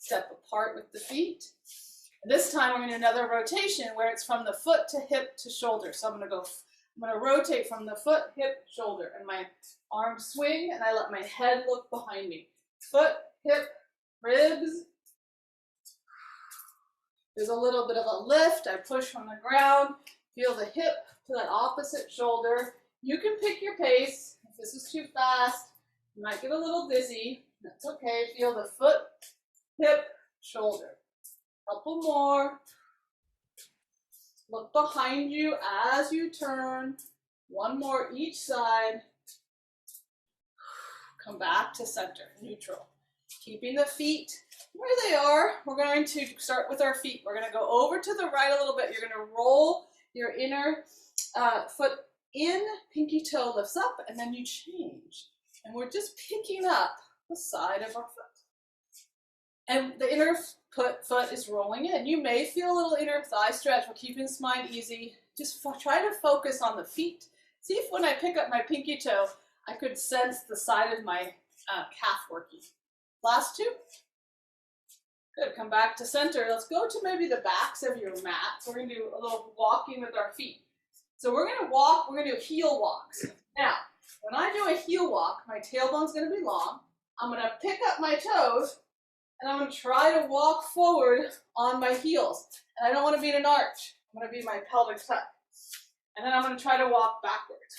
step apart with the feet. And this time we're going to do another rotation where it's from the foot to hip to shoulder. So I'm going to rotate from the foot, hip, shoulder, and my arms swing, and I let my head look behind me. Foot, hip, ribs. There's a little bit of a lift. I push from the ground. Feel the hip to that opposite shoulder. You can pick your pace. If this is too fast, you might get a little dizzy. That's okay. Feel the foot, hip, shoulder. Couple more. Look behind you as you turn. One more each side. Come back to center, neutral. Keeping the feet where they are. We're going to start with our feet. We're going to go over to the right a little bit. You're going to roll your inner foot in, pinky toe lifts up, and then you change. And we're just picking up the side of our foot. And the inner foot is rolling in. You may feel a little inner thigh stretch. We're keeping spine easy. Just try to focus on the feet. See if when I pick up my pinky toe, I could sense the side of my calf working. Last two. Good, come back to center. Let's go to maybe the backs of your mat. So we're going to do a little walking with our feet. So we're going to walk, we're going to do heel walks. Now, when I do a heel walk, my tailbone's going to be long. I'm going to pick up my toes, and I'm going to try to walk forward on my heels. And I don't want to be in an arch. I'm going to be my pelvic tuck. And then I'm going to try to walk backwards.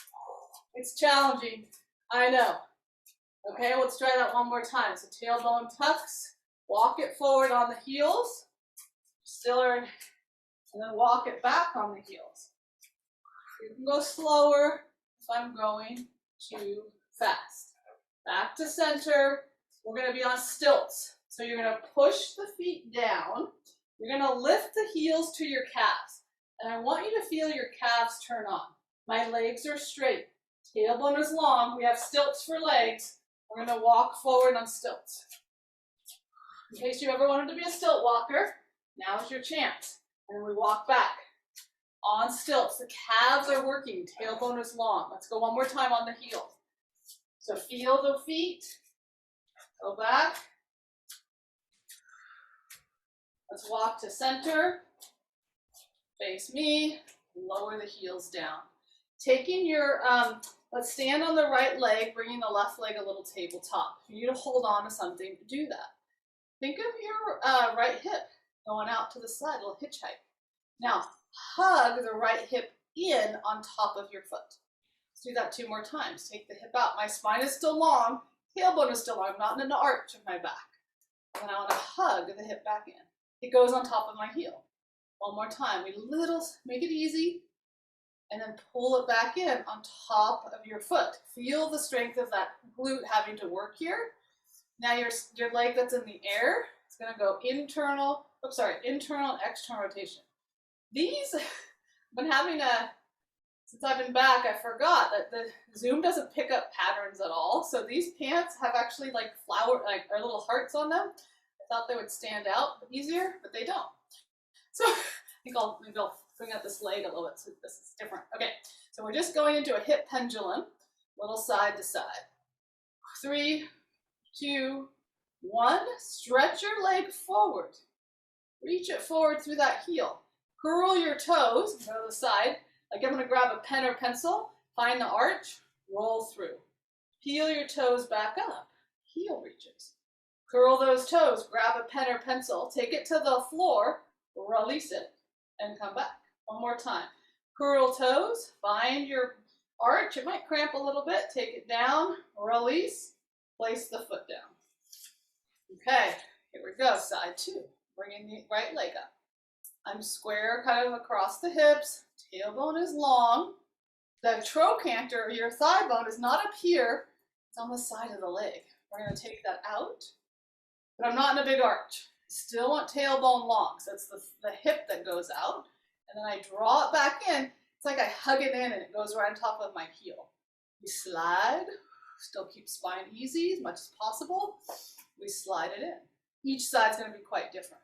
It's challenging, I know. Okay, let's try that one more time. So tailbone tucks, walk it forward on the heels, and then walk it back on the heels. You can go slower if I'm going too fast. Back to center. We're going to be on stilts. So you're going to push the feet down. You're going to lift the heels to your calves. And I want you to feel your calves turn on. My legs are straight. Tailbone is long. We have stilts for legs. We're going to walk forward on stilts. In case you ever wanted to be a stilt walker, now is your chance. And then we walk back on stilts. The calves are working. Tailbone is long. Let's go one more time on the heel. So feel the feet. Go back. Let's walk to center. Face me. Lower the heels down. Taking your, let's stand on the right leg, bringing the left leg a little tabletop. If you need to hold on to something, do that. Think of your right hip going out to the side, a little hitchhike. Now, hug the right hip in on top of your foot. Let's do that 2 more times. Take the hip out. My spine is still long. Tailbone is still long. I'm not in an arch of my back. And then I want to hug the hip back in. It goes on top of my heel. One more time. Make it easy. And then pull it back in on top of your foot. Feel the strength of that glute having to work here. Now your leg that's in the air, it's going to go internal and external rotation. These, I've been having since I've been back, I forgot that the Zoom doesn't pick up patterns at all. So these pants have actually like or little hearts on them. I thought they would stand out easier, but they don't. So I think maybe I'll bring out this leg a little bit so this is different. Okay, so we're just going into a hip pendulum, little side to side. 3, 2, 1. Stretch your leg forward. Reach it forward through that heel. Curl your toes, go to the side. Like I'm going to grab a pen or pencil, find the arch, roll through. Peel your toes back up, heel reaches. Curl those toes, grab a pen or pencil, take it to the floor, release it, and come back. One more time. Curl toes, find your arch. It might cramp a little bit. Take it down, release, place the foot down. Okay, here we go. Side 2. Bringing the right leg up. I'm square kind of across the hips. Tailbone is long. The trochanter, or your thigh bone, is not up here. It's on the side of the leg. We're going to take that out. But I'm not in a big arch. Still want tailbone long. So it's the hip that goes out. And then I draw it back in. It's like I hug it in and it goes right on top of my heel. We slide. Still keep spine easy as much as possible. We slide it in. Each side's going to be quite different.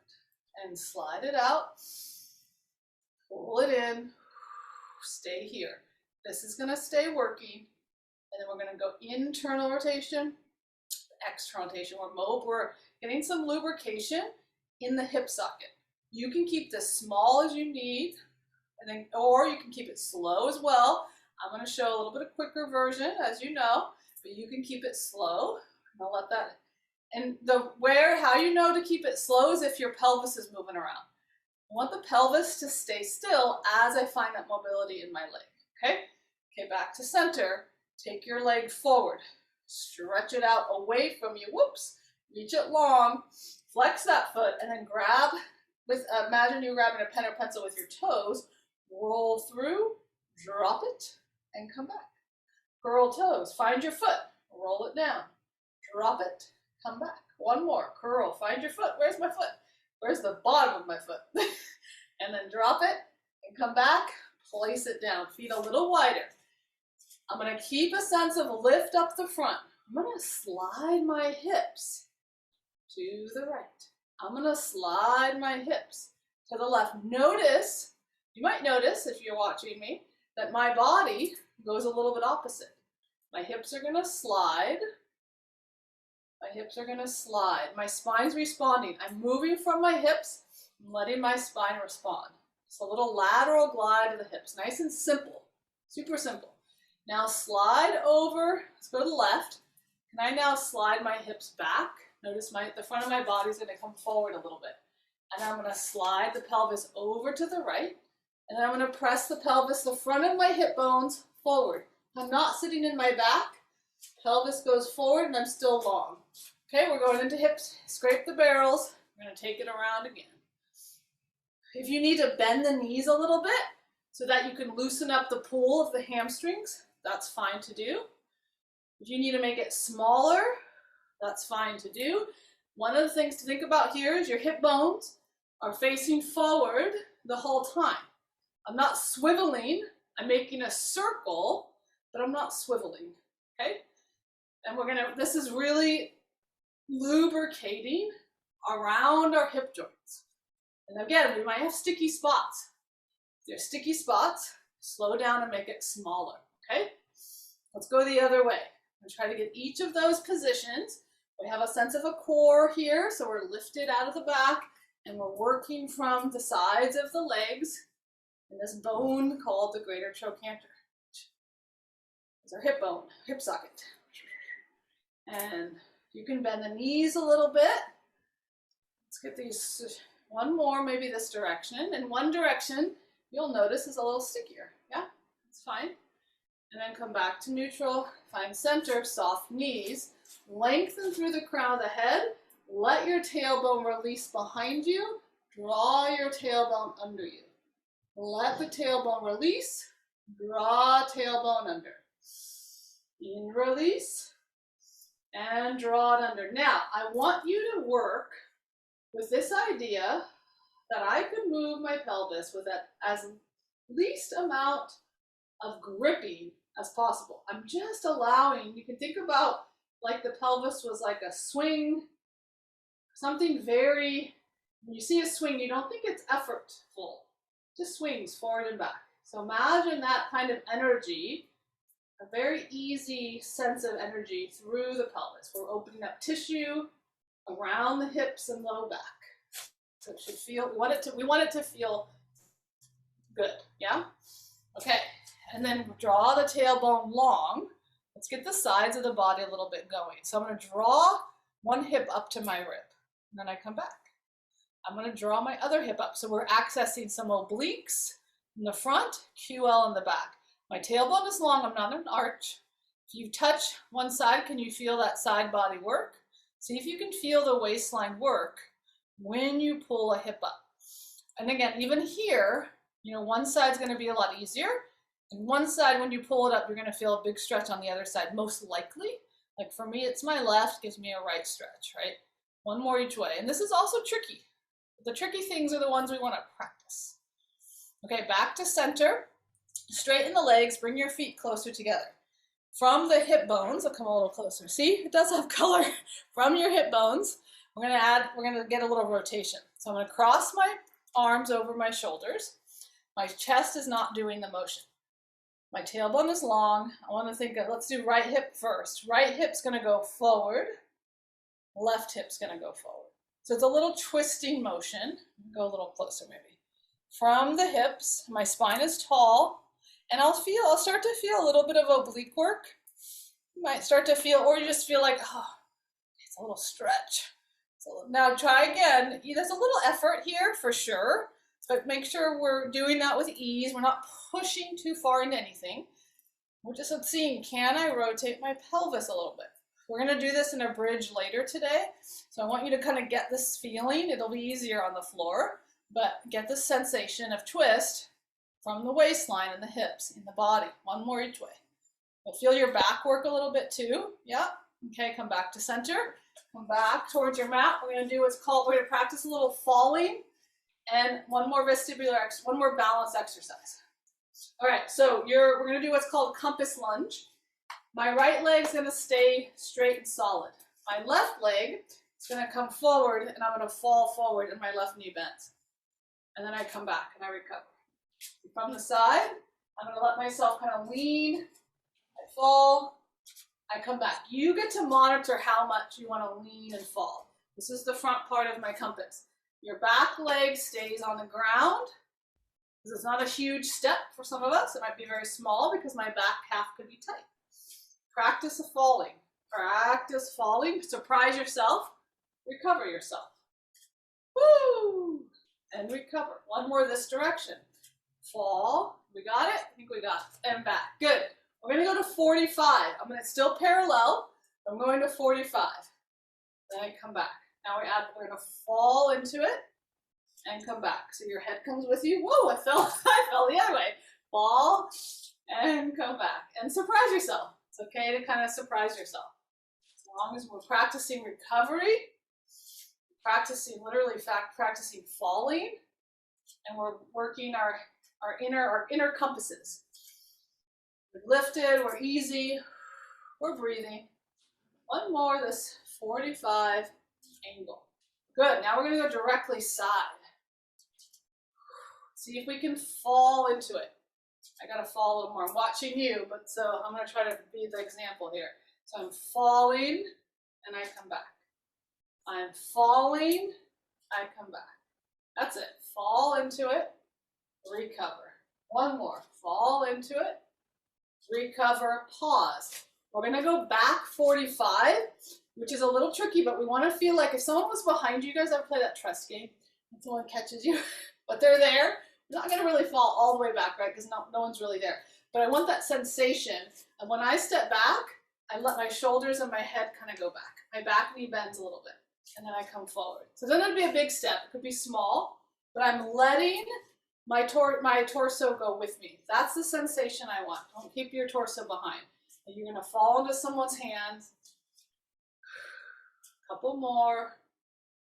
And slide it out. Pull it in. Stay here. This is going to stay working. And then we're going to go internal rotation, external rotation. We're getting some lubrication in the hip socket. You can keep this small as you need, and then, or you can keep it slow as well. I'm going to show a little bit of quicker version, as you know, but you can keep it slow. And I'll let that. And how you know to keep it slow is if your pelvis is moving around. I want the pelvis to stay still as I find that mobility in my leg. Okay? Okay, back to center. Take your leg forward. Stretch it out away from you. Whoops. Reach it long. Flex that foot and then grab with, imagine you grabbing a pen or pencil with your toes. Roll through, drop it, and come back. Curl toes. Find your foot. Roll it down. Drop it. Come back. One more. Curl. Find your foot. Where's my foot? Where's the bottom of my foot? And then drop it and come back. Place it down. Feet a little wider. I'm going to keep a sense of lift up the front. I'm going to slide my hips to the right. I'm going to slide my hips to the left. Notice, you might notice if you're watching me, that my body goes a little bit opposite. My hips are going to slide. My hips are going to slide. My spine's responding. I'm moving from my hips and letting my spine respond. It's a little lateral glide of the hips. Nice and simple. Super simple. Now slide over. Let's go to the left. Can I now slide my hips back? Notice the front of my body is going to come forward a little bit. And I'm going to slide the pelvis over to the right. And then I'm going to press the pelvis, the front of my hip bones, forward. I'm not sitting in my back. Pelvis goes forward and I'm still long. Okay, we're going into hips. Scrape the barrels. We're going to take it around again. If you need to bend the knees a little bit so that you can loosen up the pull of the hamstrings, that's fine to do. If you need to make it smaller, that's fine to do. One of the things to think about here is your hip bones are facing forward the whole time. I'm not swiveling. I'm making a circle, but I'm not swiveling. Okay? And this is really lubricating around our hip joints. And again, we might have sticky spots. If there's sticky spots, slow down and make it smaller. Okay? Let's go the other way. I'm going to try to get each of those positions. We have a sense of a core here, so we're lifted out of the back, and we're working from the sides of the legs in this bone called the greater trochanter. It's our hip bone, hip socket. And you can bend the knees a little bit. Let's get these, one more, maybe this direction. And one direction, you'll notice, is a little stickier. Yeah, it's fine. And then come back to neutral, find center, soft knees. Lengthen through the crown of the head. Let your tailbone release behind you. Draw your tailbone under you. Let the tailbone release. Draw tailbone under. In, release, and draw it under. Now, I want you to work with this idea that I could move my pelvis with that as least amount of gripping as possible. I'm just allowing, you can think about like the pelvis was like a swing, something very, when you see a swing, you don't think it's effortful. It just swings forward and back. So imagine that kind of energy, a very easy sense of energy through the pelvis. We're opening up tissue around the hips and low back. So it should feel, we want it to feel good, yeah? Okay, and then draw the tailbone long. Let's get the sides of the body a little bit going. So I'm going to draw one hip up to my rib, and then I come back. I'm going to draw my other hip up. So we're accessing some obliques in the front, QL in the back. My tailbone is long. I'm not in an arch. If you touch one side, can you feel that side body work? See if you can feel the waistline work when you pull a hip up. And again, even here, you know, one side's going to be a lot easier. And one side, when you pull it up, you're going to feel a big stretch on the other side, most likely. Like for me, it's my left, gives me a right stretch, right? One more each way. And this is also tricky. The tricky things are the ones we want to practice. Okay, back to center. Straighten the legs, bring your feet closer together. From the hip bones, I'll come a little closer. See, it does have color. From your hip bones, we're going to get a little rotation. So I'm going to cross my arms over my shoulders. My chest is not doing the motion. My tailbone is long. I want to think of, let's do right hip first. Right hip's going to go forward. left hip's gonna go forward. So it's a little twisting motion. Go a little closer maybe. From the hips, my spine is tall, and I'll start to feel a little bit of oblique work. You might start to feel, or you just feel like, oh, it's a little stretch. So now try again. There's a little effort here for sure, but make sure we're doing that with ease. We're not pushing too far into anything. We're just seeing, can I rotate my pelvis a little bit? We're going to do this in a bridge later today, so I want you to kind of get this feeling. It'll be easier on the floor, but get the sensation of twist from the waistline and the hips in the body. One more each way. You'll feel your back work a little bit too. Yeah. Okay, come back to center. Come back towards your mat. We're going to do what's called, we're going to practice a little falling and one more balance exercise. All right, so we're going to do what's called compass lunge. My right leg's going to stay straight and solid. My left leg is going to come forward, and I'm going to fall forward, and my left knee bends. And then I come back, and I recover. From the side, I'm going to let myself kind of lean. I fall. I come back. You get to monitor how much you want to lean and fall. This is the front part of my compass. Your back leg stays on the ground. This is not a huge step for some of us. It might be very small because my back half could be tight. Practice falling. Practice falling. Surprise yourself. Recover yourself. Woo! And recover. One more this direction. Fall. We got it? I think we got it. And back. Good. We're going to go to 45. I'm going to still parallel. I'm going to 45. Then I come back. Now we're going to fall into it and come back. So your head comes with you. Whoa, I fell the other way. Fall and come back. And surprise yourself. It's okay to kind of surprise yourself. As long as we're practicing recovery, practicing falling, and we're working our inner compasses. We're lifted, we're easy, we're breathing. One more, this 45 angle. Good, now we're gonna go directly side. See if we can fall into it. I gotta fall a little more. I'm watching you, but so I'm gonna try to be the example here. So I'm falling and I come back. I'm falling, I come back. That's it. Fall into it, recover. One more. Fall into it, recover, pause. We're gonna go back 45, which is a little tricky, but we wanna feel like if someone was behind you, guys ever play that trust game? And someone catches you, but they're there. You're not gonna really fall all the way back, right? Because no one's really there. But I want that sensation. And when I step back, I let my shoulders and my head kind of go back. My back knee bends a little bit. And then I come forward. So it doesn't have to be a big step. It could be small, but I'm letting my torso go with me. That's the sensation I want. Don't keep your torso behind. And you're gonna fall into someone's hands. A couple more.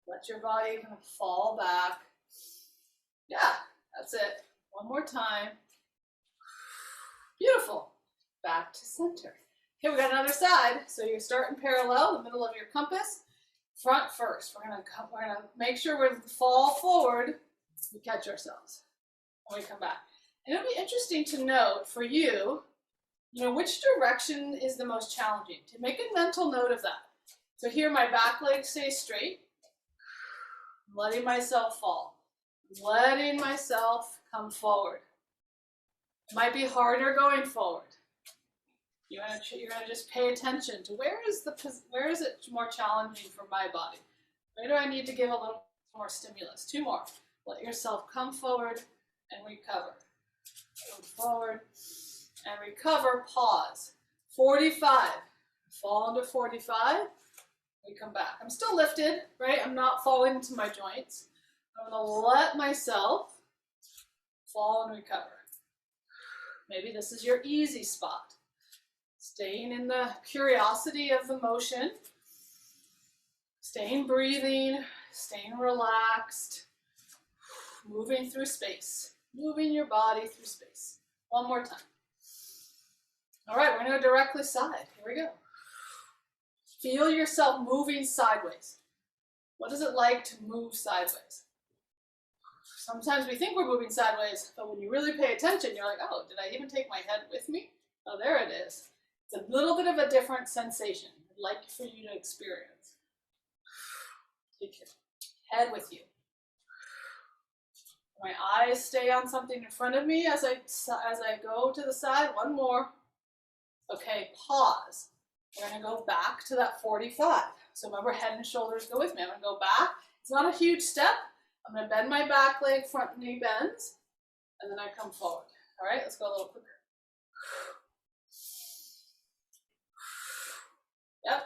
Let your body kind of fall back. Yeah, that's it. One more time. Beautiful. Back to center. Okay, we got another side. So you're starting parallel, the middle of your compass. Front first. We're gonna make sure we fall forward. We catch ourselves. And we come back. And it'll be interesting to note for you, which direction is the most challenging. To make a mental note of that. So here my back leg stays straight. I'm letting myself fall. Letting myself come forward. It might be harder going forward. You're gonna just pay attention to where is it more challenging for my body? Where do I need to give a little more stimulus? Two more. Let yourself come forward and recover. Come forward and recover. Pause. 45. Fall into 45. We come back. I'm still lifted, right? I'm not falling into my joints. I'm gonna let myself fall and recover. Maybe this is your easy spot. Staying in the curiosity of the motion, staying breathing, staying relaxed, moving through space, moving your body through space. One more time. All right, we're gonna go directly side. Here we go. Feel yourself moving sideways. What is it like to move sideways? Sometimes we think we're moving sideways, but when you really pay attention, you're like, oh, did I even take my head with me? Oh, there it is. It's a little bit of a different sensation I'd like for you to experience. Take your head with you. My eyes stay on something in front of me as I go to the side. One more. Okay, pause. We're going to go back to that 45. So remember, head and shoulders go with me. I'm going to go back. It's not a huge step. I'm going to bend my back leg, front knee bends, and then I come forward. All right, let's go a little quicker. Yep.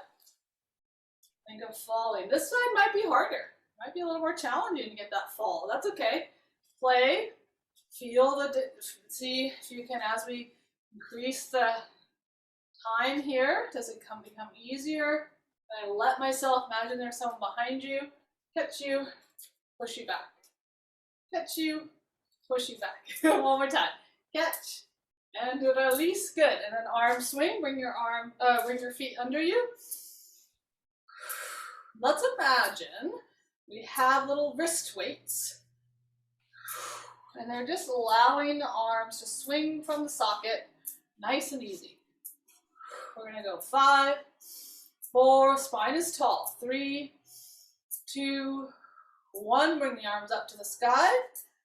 Think of falling. This side might be harder. Might be a little more challenging to get that fall. That's okay. Play. Feel the, see if you can, as we increase the time here, does it become easier? And I let myself imagine there's someone behind you, catch you, push you back. Catch you, push you back. One more time. Catch and release. Good. And then arm swing. Bring your feet under you. Let's imagine we have little wrist weights. And they're just allowing the arms to swing from the socket, nice and easy. We're going to go 5, 4, spine is tall. 3, 2, 1. Bring the arms up to the sky.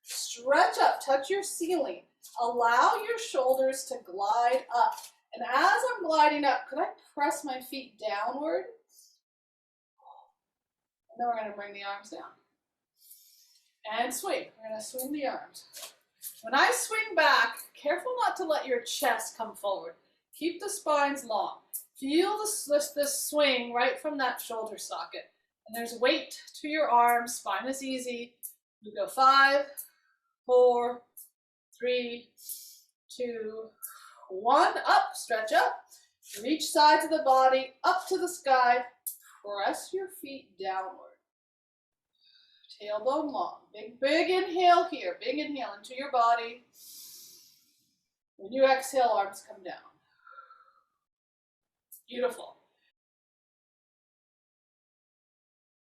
Stretch up, touch your ceiling. Allow your shoulders to glide up. And as I'm gliding up, could I press my feet downward? And then we're going to bring the arms down. And swing. We're going to swing the arms. When I swing back, careful not to let your chest come forward. Keep the spines long. Feel this swing right from that shoulder socket. And there's weight to your arms. Spine is easy. You go 5, 4, 3, 2, 1. Up, stretch up. Reach sides of the body, up to the sky. Press your feet downward. Tailbone long. Big inhale here. Big inhale into your body. When you exhale, arms come down. Beautiful.